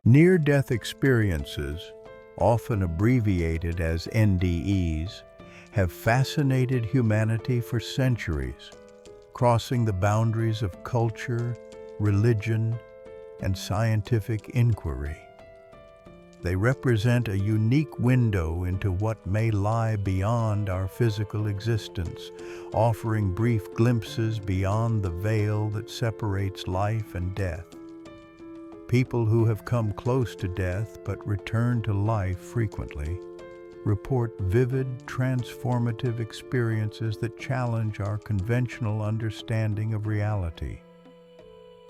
Near-death experiences, often abbreviated as NDEs, have fascinated humanity for centuries, crossing the boundaries of culture, religion, and scientific inquiry. They represent a unique window into what may lie beyond our physical existence, offering brief glimpses beyond the veil that separates life and death. People who have come close to death but return to life frequently report vivid, transformative experiences that challenge our conventional understanding of reality.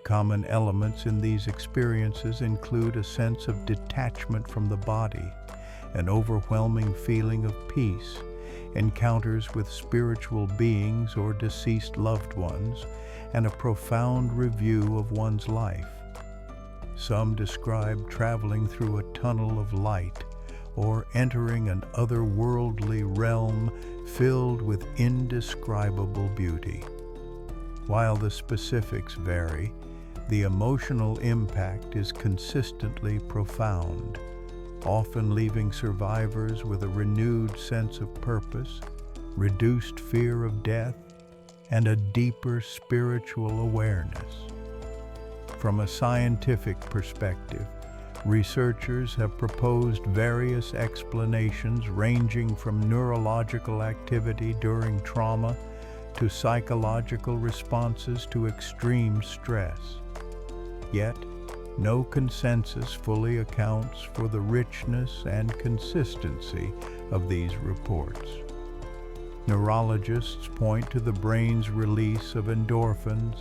Common elements in these experiences include a sense of detachment from the body, an overwhelming feeling of peace, encounters with spiritual beings or deceased loved ones, and a profound review of one's life. Some describe traveling through a tunnel of light or entering an otherworldly realm filled with indescribable beauty. While the specifics vary, the emotional impact is consistently profound, often leaving survivors with a renewed sense of purpose, reduced fear of death, and a deeper spiritual awareness. From a scientific perspective, researchers have proposed various explanations ranging from neurological activity during trauma to psychological responses to extreme stress. Yet, no consensus fully accounts for the richness and consistency of these reports. Neurologists point to the brain's release of endorphins,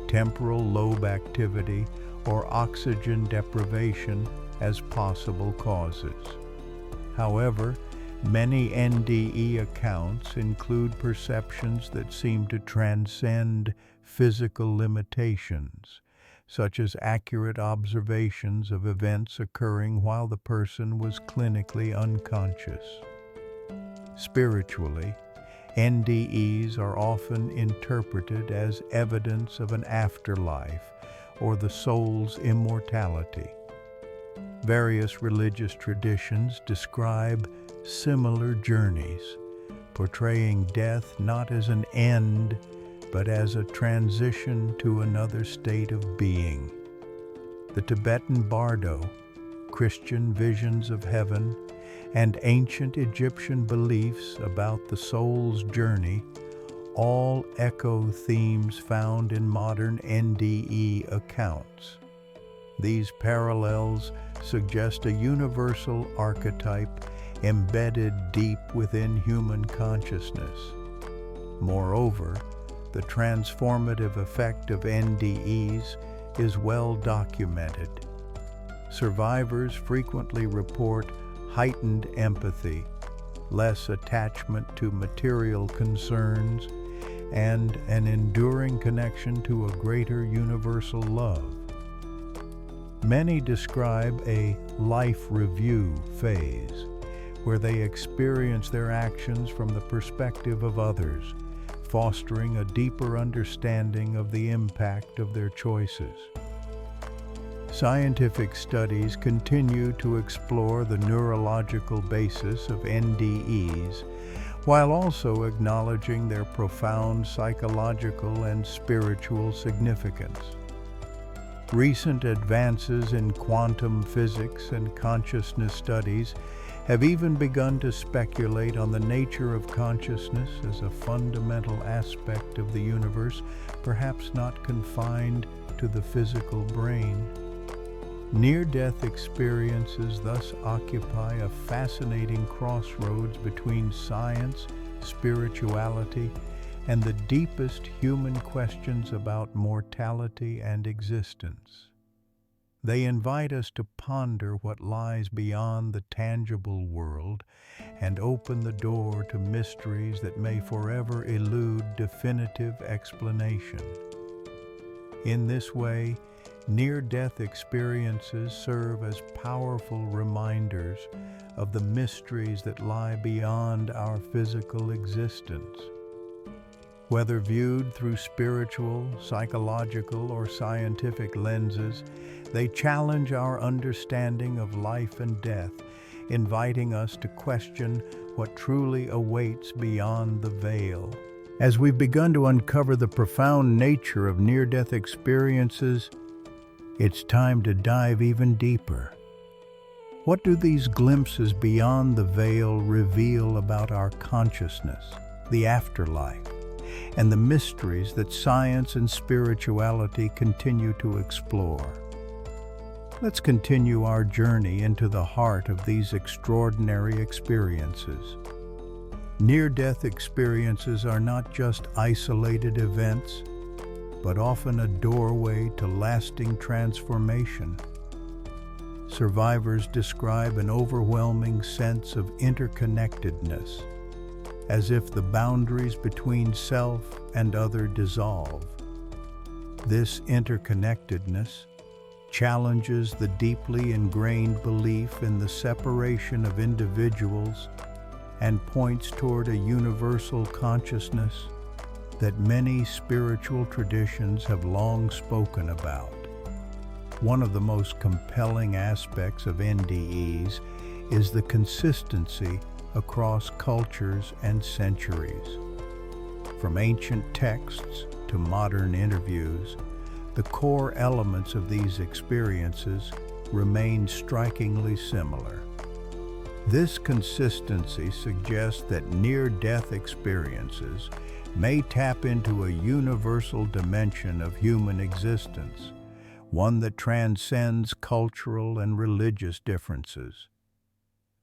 temporal lobe activity, or oxygen deprivation as possible causes. However, many NDE accounts include perceptions that seem to transcend physical limitations, such as accurate observations of events occurring while the person was clinically unconscious. Spiritually, NDEs are often interpreted as evidence of an afterlife or the soul's immortality. Various religious traditions describe similar journeys, portraying death not as an end, but as a transition to another state of being. The Tibetan Bardo, Christian visions of heaven, and ancient Egyptian beliefs about the soul's journey all echo themes found in modern NDE accounts. These parallels suggest a universal archetype embedded deep within human consciousness. Moreover, the transformative effect of NDEs is well documented. Survivors frequently report heightened empathy, less attachment to material concerns, and an enduring connection to a greater universal love. Many describe a life review phase, where they experience their actions from the perspective of others, fostering a deeper understanding of the impact of their choices. Scientific studies continue to explore the neurological basis of NDEs, while also acknowledging their profound psychological and spiritual significance. Recent advances in quantum physics and consciousness studies have even begun to speculate on the nature of consciousness as a fundamental aspect of the universe, perhaps not confined to the physical brain. Near-death experiences thus occupy a fascinating crossroads between science, spirituality, and the deepest human questions about mortality and existence. They invite us to ponder what lies beyond the tangible world and open the door to mysteries that may forever elude definitive explanation. In this way, near-death experiences serve as powerful reminders of the mysteries that lie beyond our physical existence. Whether viewed through spiritual, psychological, or scientific lenses, They challenge our understanding of life and death, inviting us to question what truly awaits beyond the veil. As we've begun to uncover the profound nature of near-death experiences, it's time to dive even deeper. What do these glimpses beyond the veil reveal about our consciousness, the afterlife, and the mysteries that science and spirituality continue to explore? Let's continue our journey into the heart of these extraordinary experiences. Near-death experiences are not just isolated events, but often a doorway to lasting transformation. Survivors describe an overwhelming sense of interconnectedness, as if the boundaries between self and other dissolve. This interconnectedness challenges the deeply ingrained belief in the separation of individuals and points toward a universal consciousness that many spiritual traditions have long spoken about. One of the most compelling aspects of NDEs is the consistency across cultures and centuries. From ancient texts to modern interviews, the core elements of these experiences remain strikingly similar. This consistency suggests that near-death experiences may tap into a universal dimension of human existence, one that transcends cultural and religious differences.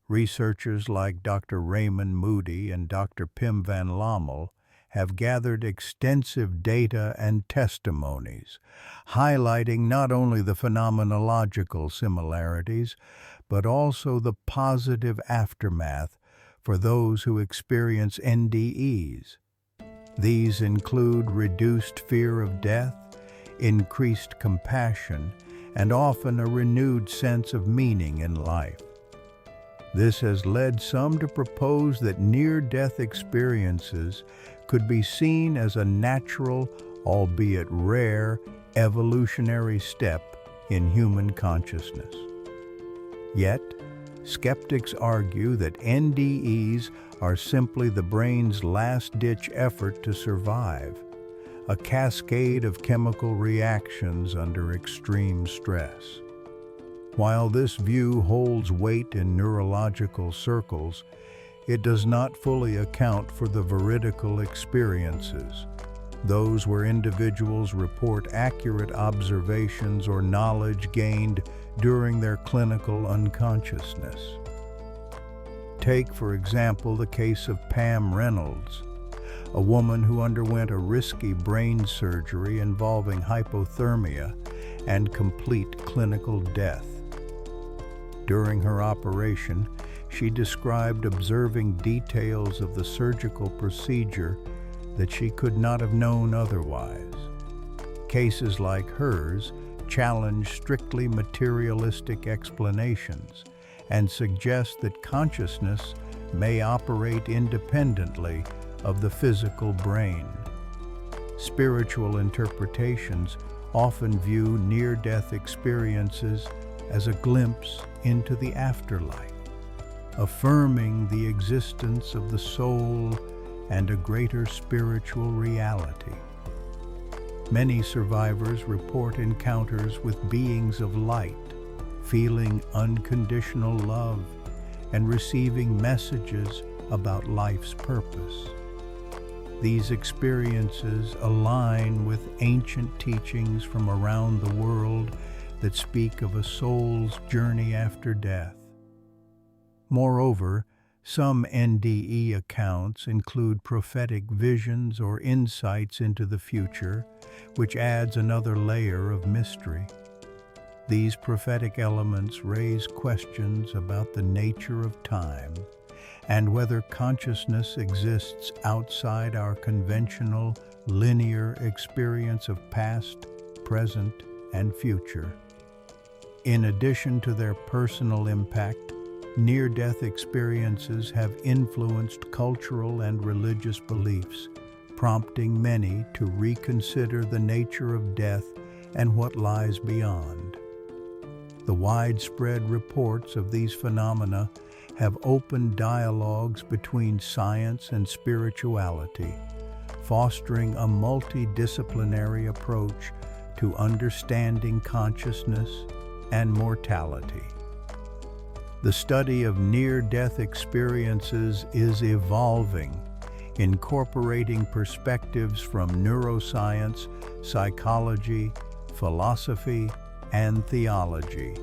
Researchers like Dr. Raymond Moody and Dr. Pim van Lommel have gathered extensive data and testimonies, highlighting not only the phenomenological similarities, but also the positive aftermath for those who experience NDEs. These include reduced fear of death, increased compassion, and often a renewed sense of meaning in life. This has led some to propose that near-death experiences could be seen as a natural, albeit rare, evolutionary step in human consciousness. Yet, skeptics argue that NDEs are simply the brain's last-ditch effort to survive, a cascade of chemical reactions under extreme stress. While this view holds weight in neurological circles, it does not fully account for the veridical experiences, those where individuals report accurate observations or knowledge gained during their clinical unconsciousness. Take, for example, the case of Pam Reynolds, a woman who underwent a risky brain surgery involving hypothermia and complete clinical death. During her operation, she described observing details of the surgical procedure that she could not have known otherwise. Cases like hers challenge strictly materialistic explanations and suggest that consciousness may operate independently of the physical brain. Spiritual interpretations often view near-death experiences as a glimpse into the afterlife, affirming the existence of the soul and a greater spiritual reality. Many survivors report encounters with beings of light, feeling unconditional love, and receiving messages about life's purpose. These experiences align with ancient teachings from around the world that speak of a soul's journey after death. Moreover, some NDE accounts include prophetic visions or insights into the future, which adds another layer of mystery. These prophetic elements raise questions about the nature of time and whether consciousness exists outside our conventional, linear experience of past, present, and future. In addition to their personal impact, near-death experiences have influenced cultural and religious beliefs, prompting many to reconsider the nature of death and what lies beyond. The widespread reports of these phenomena have opened dialogues between science and spirituality, fostering a multidisciplinary approach to understanding consciousness and mortality. The study of near-death experiences is evolving, incorporating perspectives from neuroscience, psychology, philosophy, and theology.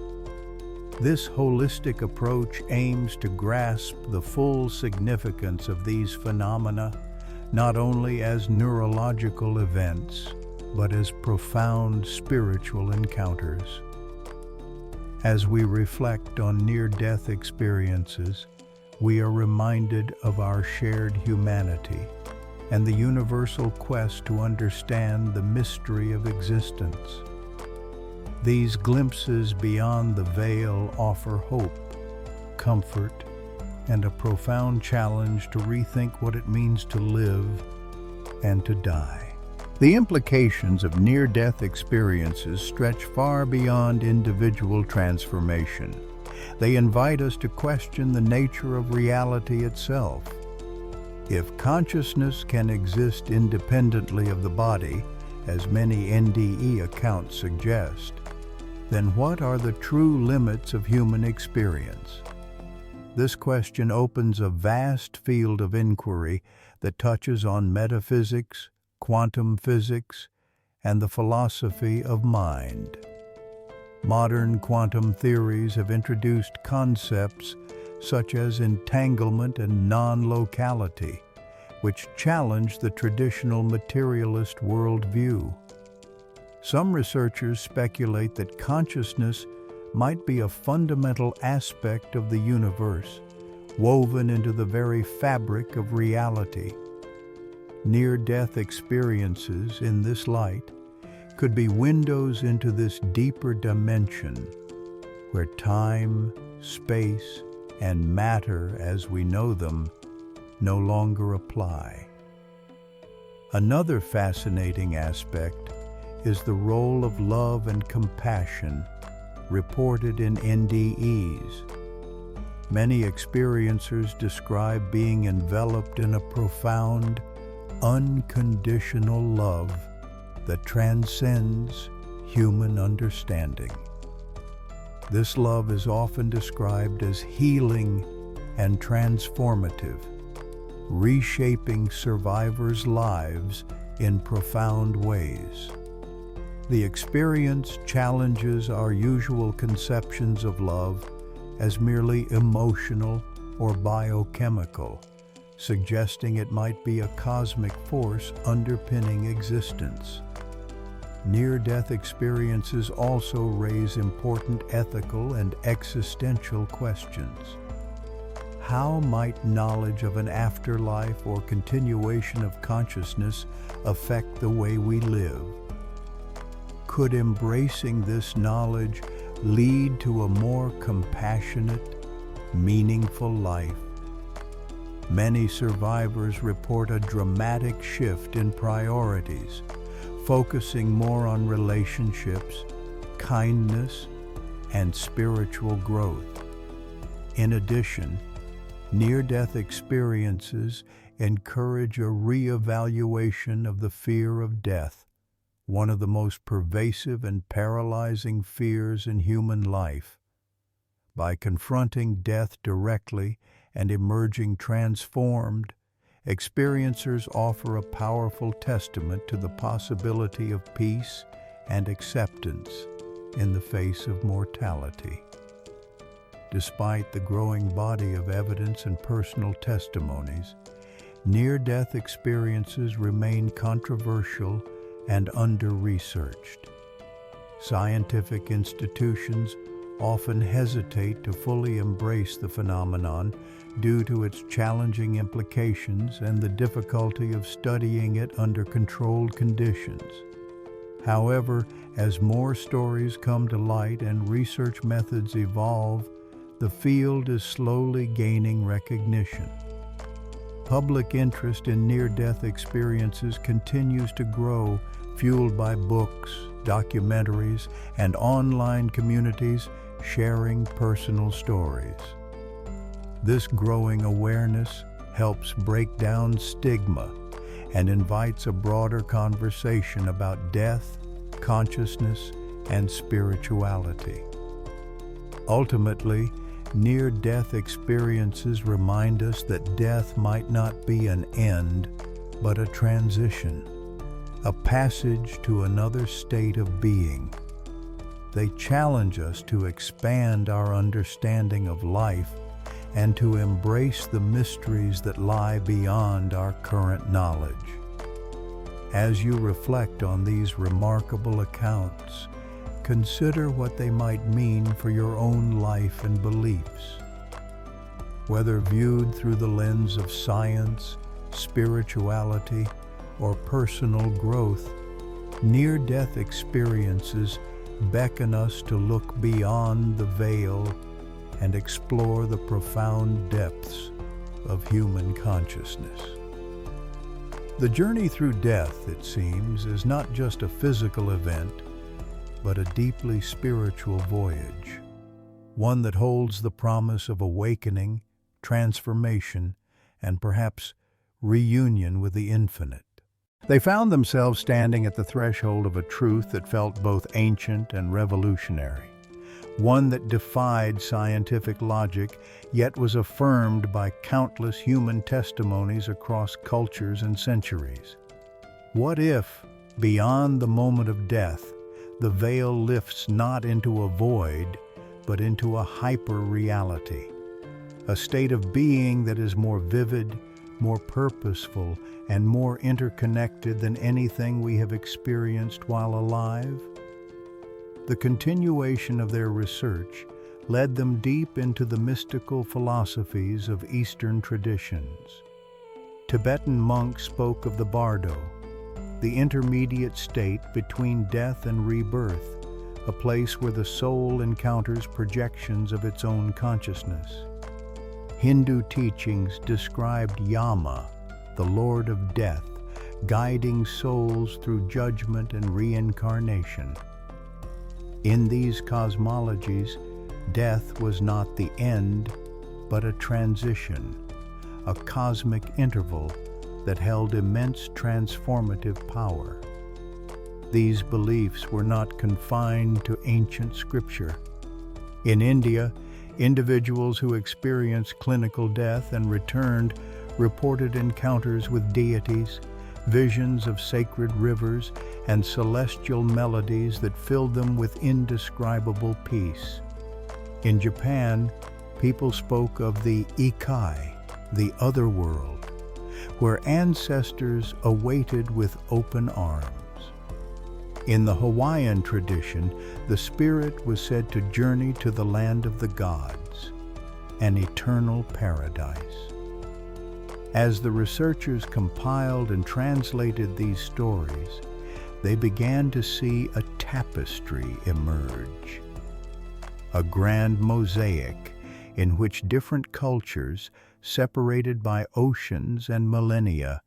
This holistic approach aims to grasp the full significance of these phenomena, not only as neurological events, but as profound spiritual encounters. As we reflect on near-death experiences, we are reminded of our shared humanity and the universal quest to understand the mystery of existence. These glimpses beyond the veil offer hope, comfort, and a profound challenge to rethink what it means to live and to die. The implications of near-death experiences stretch far beyond individual transformation. They invite us to question the nature of reality itself. If consciousness can exist independently of the body, as many NDE accounts suggest, then what are the true limits of human experience? This question opens a vast field of inquiry that touches on metaphysics, quantum physics, and the philosophy of mind. Modern quantum theories have introduced concepts such as entanglement and non-locality, which challenge the traditional materialist worldview. Some researchers speculate that consciousness might be a fundamental aspect of the universe, woven into the very fabric of reality. Near-death experiences in this light could be windows into this deeper dimension, where time, space, and matter as we know them no longer apply. Another fascinating aspect is the role of love and compassion reported in NDEs. Many experiencers describe being enveloped in a profound, unconditional love that transcends human understanding. This love is often described as healing and transformative, reshaping survivors' lives in profound ways. The experience challenges our usual conceptions of love as merely emotional or biochemical, suggesting it might be a cosmic force underpinning existence. Near-death experiences also raise important ethical and existential questions. How might knowledge of an afterlife or continuation of consciousness affect the way we live? Could embracing this knowledge lead to a more compassionate, meaningful life? Many survivors report a dramatic shift in priorities, focusing more on relationships, kindness, and spiritual growth. In addition, near-death experiences encourage a re-evaluation of the fear of death, one of the most pervasive and paralyzing fears in human life. By confronting death directly and emerging transformed, experiencers offer a powerful testament to the possibility of peace and acceptance in the face of mortality. Despite the growing body of evidence and personal testimonies, near-death experiences remain controversial and under-researched. Scientific institutions often hesitate to fully embrace the phenomenon due to its challenging implications and the difficulty of studying it under controlled conditions. However, as more stories come to light and research methods evolve, the field is slowly gaining recognition. Public interest in near-death experiences continues to grow, fueled by books, documentaries, and online communities sharing personal stories. This growing awareness helps break down stigma and invites a broader conversation about death, consciousness, and spirituality. Ultimately, near-death experiences remind us that death might not be an end, but a transition, a passage to another state of being. They challenge us to expand our understanding of life and to embrace the mysteries that lie beyond our current knowledge. As you reflect on these remarkable accounts, consider what they might mean for your own life and beliefs. Whether viewed through the lens of science, spirituality, or personal growth, near-death experiences beckon us to look beyond the veil and explore the profound depths of human consciousness. The journey through death, it seems, is not just a physical event, but a deeply spiritual voyage, one that holds the promise of awakening, transformation, and perhaps reunion with the infinite. They found themselves standing at the threshold of a truth that felt both ancient and revolutionary, one that defied scientific logic, yet was affirmed by countless human testimonies across cultures and centuries. What if, beyond the moment of death, the veil lifts not into a void, but into a hyper-reality, a state of being that is more vivid, more purposeful, and more interconnected than anything we have experienced while alive? The continuation of their research led them deep into the mystical philosophies of Eastern traditions. Tibetan monks spoke of the bardo, the intermediate state between death and rebirth, a place where the soul encounters projections of its own consciousness. Hindu teachings described Yama, the Lord of Death, guiding souls through judgment and reincarnation. In these cosmologies, death was not the end, but a transition, a cosmic interval that held immense transformative power. These beliefs were not confined to ancient scripture. In India, individuals who experienced clinical death and returned reported encounters with deities, visions of sacred rivers, and celestial melodies that filled them with indescribable peace. In Japan, people spoke of the Ikai, the otherworld, where ancestors awaited with open arms. In the Hawaiian tradition, the spirit was said to journey to the land of the gods, an eternal paradise. As the researchers compiled and translated these stories, they began to see a tapestry emerge, a grand mosaic in which different cultures, separated by oceans and millennia,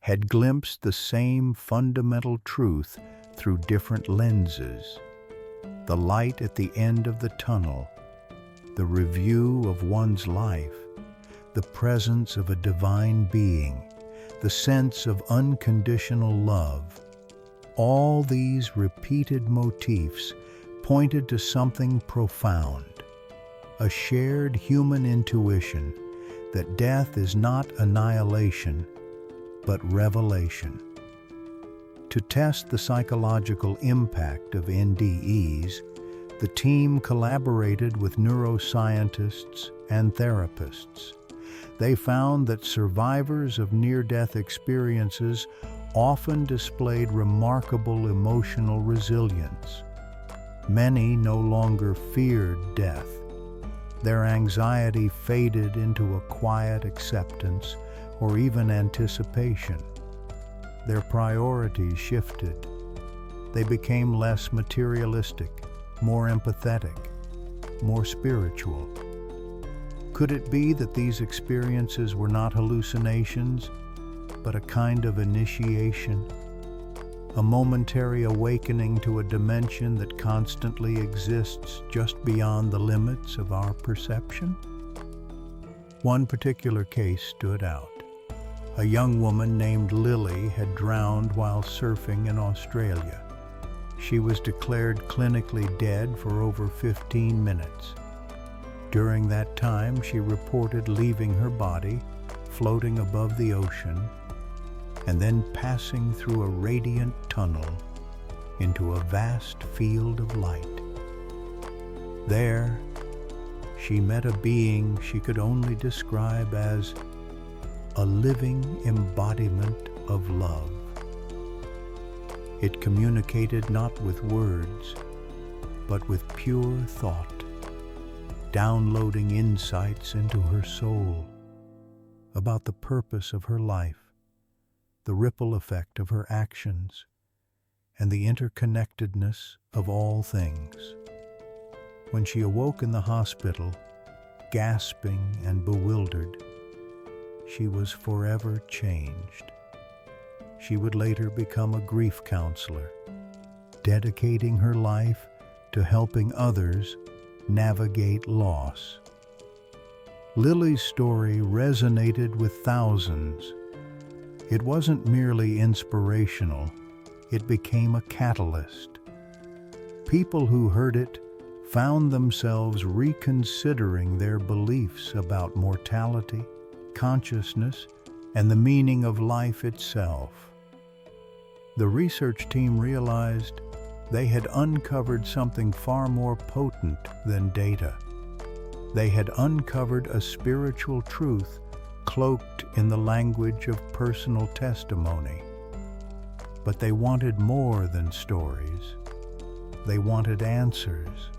had glimpsed the same fundamental truth through different lenses. The light at the end of the tunnel, the review of one's life, the presence of a divine being, the sense of unconditional love. All these repeated motifs pointed to something profound, a shared human intuition that death is not annihilation, but revelation. To test the psychological impact of NDEs, the team collaborated with neuroscientists and therapists. They found that survivors of near-death experiences often displayed remarkable emotional resilience. Many no longer feared death. Their anxiety faded into a quiet acceptance or even anticipation. Their priorities shifted. They became less materialistic, more empathetic, more spiritual. Could it be that these experiences were not hallucinations, but a kind of initiation? a momentary awakening to a dimension that constantly exists just beyond the limits of our perception? One particular case stood out. A young woman named Lily had drowned while surfing in Australia. She was declared clinically dead for over 15 minutes. During that time, she reported leaving her body, floating above the ocean, and then passing through a radiant tunnel into a vast field of light. There, she met a being she could only describe as a living embodiment of love. It communicated not with words, but with pure thought, downloading insights into her soul about the purpose of her life, the ripple effect of her actions, and the interconnectedness of all things. When she awoke in the hospital, gasping and bewildered, she was forever changed. She would later become a grief counselor, dedicating her life to helping others navigate loss. Lily's story resonated with thousands. It wasn't merely inspirational, it became a catalyst. People who heard it found themselves reconsidering their beliefs about mortality, consciousness, and the meaning of life itself. The research team realized they had uncovered something far more potent than data. They had uncovered a spiritual truth cloaked in the language of personal testimony. But they wanted more than stories. They wanted answers.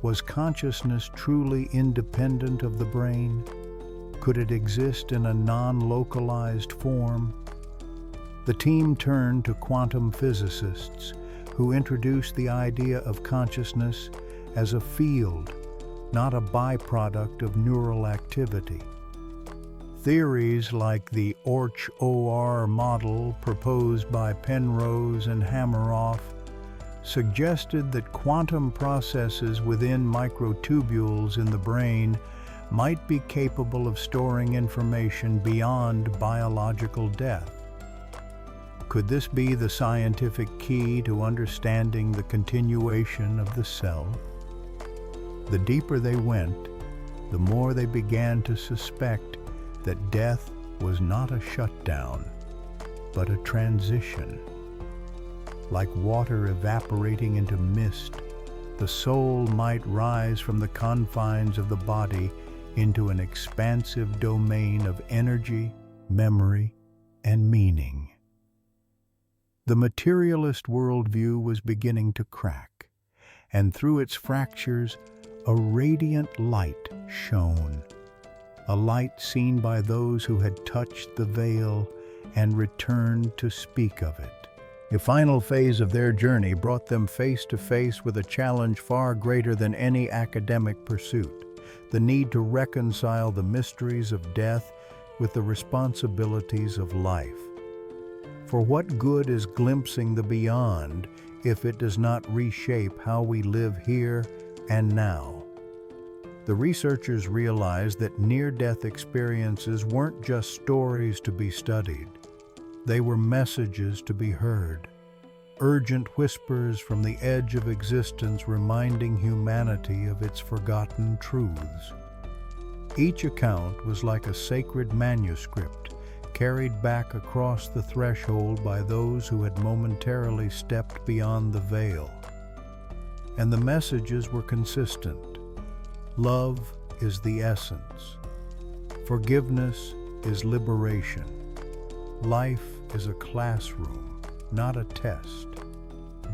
Was consciousness truly independent of the brain? Could it exist in a non-localized form? The team turned to quantum physicists who introduced the idea of consciousness as a field, not a byproduct of neural activity. Theories like the OR model proposed by Penrose and Hameroff suggested that quantum processes within microtubules in the brain might be capable of storing information beyond biological death. Could this be the scientific key to understanding the continuation of the self? The deeper they went, the more they began to suspect that death was not a shutdown, but a transition. Like water evaporating into mist, the soul might rise from the confines of the body into an expansive domain of energy, memory, and meaning. The materialist worldview was beginning to crack, and through its fractures, a radiant light shone, a light seen by those who had touched the veil and returned to speak of it. The final phase of their journey brought them face to face with a challenge far greater than any academic pursuit: the need to reconcile the mysteries of death with the responsibilities of life. For what good is glimpsing the beyond if it does not reshape how we live here and now? The researchers realized that near-death experiences weren't just stories to be studied. They were messages to be heard, urgent whispers from the edge of existence reminding humanity of its forgotten truths. Each account was like a sacred manuscript carried back across the threshold by those who had momentarily stepped beyond the veil. And the messages were consistent. Love is the essence. Forgiveness is liberation. Life is a classroom, not a test.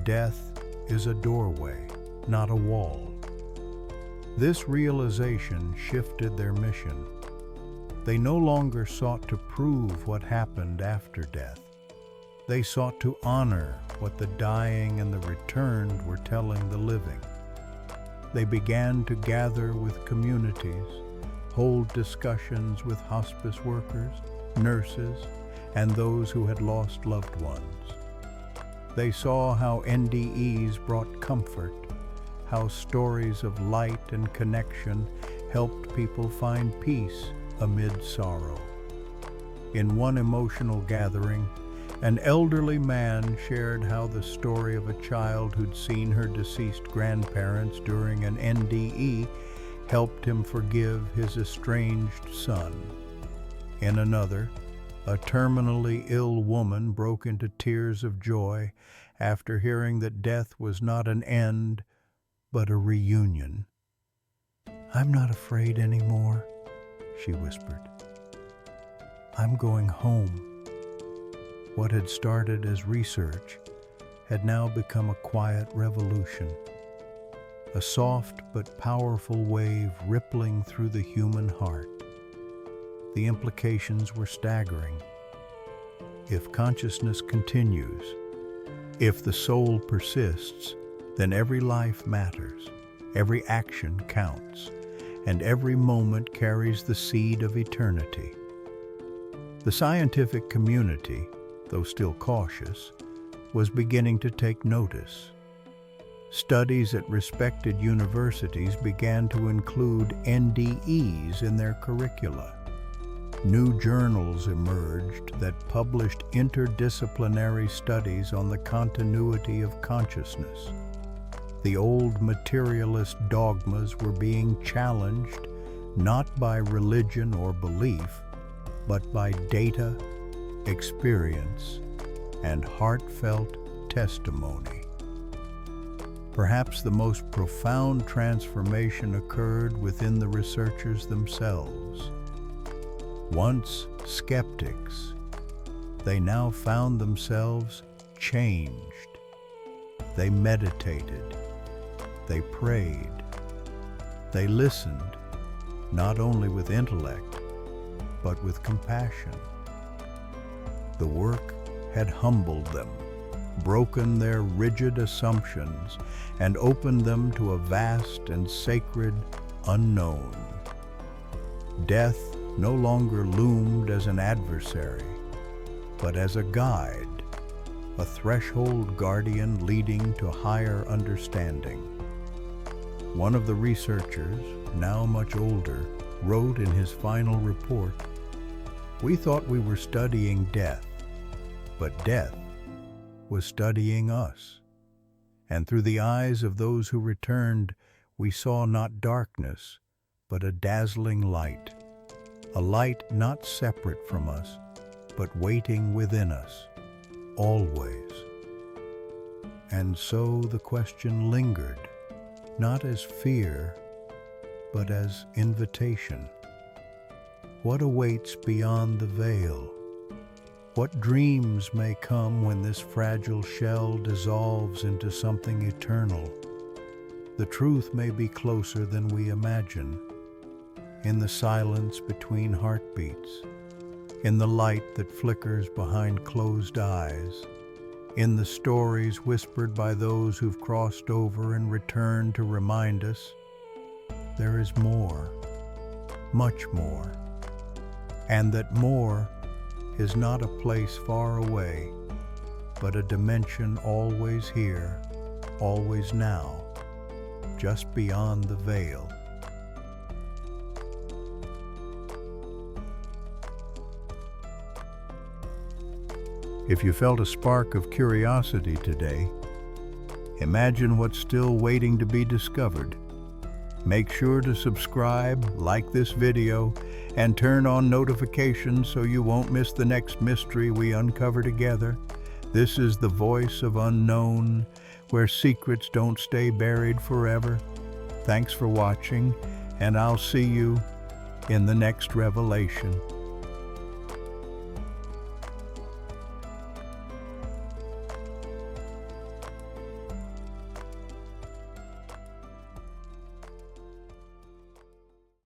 Death is a doorway, not a wall. This realization shifted their mission. They no longer sought to prove what happened after death. They sought to honor what the dying and the returned were telling the living. They began to gather with communities, hold discussions with hospice workers, nurses, and those who had lost loved ones. They saw how NDEs brought comfort, how stories of light and connection helped people find peace amid sorrow. In one emotional gathering, an elderly man shared how the story of a child who'd seen her deceased grandparents during an NDE helped him forgive his estranged son. In another, a terminally ill woman broke into tears of joy after hearing that death was not an end, but a reunion. "I'm not afraid anymore," she whispered. "I'm going home." What had started as research had now become a quiet revolution, a soft but powerful wave rippling through the human heart. The implications were staggering. If consciousness continues, if the soul persists, then every life matters, every action counts, and every moment carries the seed of eternity. The scientific community, though still cautious, was beginning to take notice. Studies at respected universities began to include NDEs in their curricula. New journals emerged that published interdisciplinary studies on the continuity of consciousness. The old materialist dogmas were being challenged not by religion or belief, but by data, experience, and heartfelt testimony. Perhaps the most profound transformation occurred within the researchers themselves. Once skeptics, they now found themselves changed. They meditated, they prayed, they listened, not only with intellect, but with compassion. The work had humbled them, broken their rigid assumptions, and opened them to a vast and sacred unknown. Death no longer loomed as an adversary, but as a guide, a threshold guardian leading to higher understanding. One of the researchers, now much older, wrote in his final report, "We thought we were studying death, but death was studying us. And through the eyes of those who returned, we saw not darkness, but a dazzling light, a light not separate from us, but waiting within us, always." And so the question lingered, not as fear, but as invitation. What awaits beyond the veil? What dreams may come when this fragile shell dissolves into something eternal? The truth may be closer than we imagine. In the silence between heartbeats, in the light that flickers behind closed eyes, in the stories whispered by those who've crossed over and returned to remind us, there is more, much more, and that more is not a place far away, but a dimension always here, always now, just beyond the veil. If you felt a spark of curiosity today, imagine what's still waiting to be discovered. Make sure to subscribe, like this video, and turn on notifications so you won't miss the next mystery we uncover together. This is the voice of unknown, where secrets don't stay buried forever. Thanks for watching, and I'll see you in the next revelation.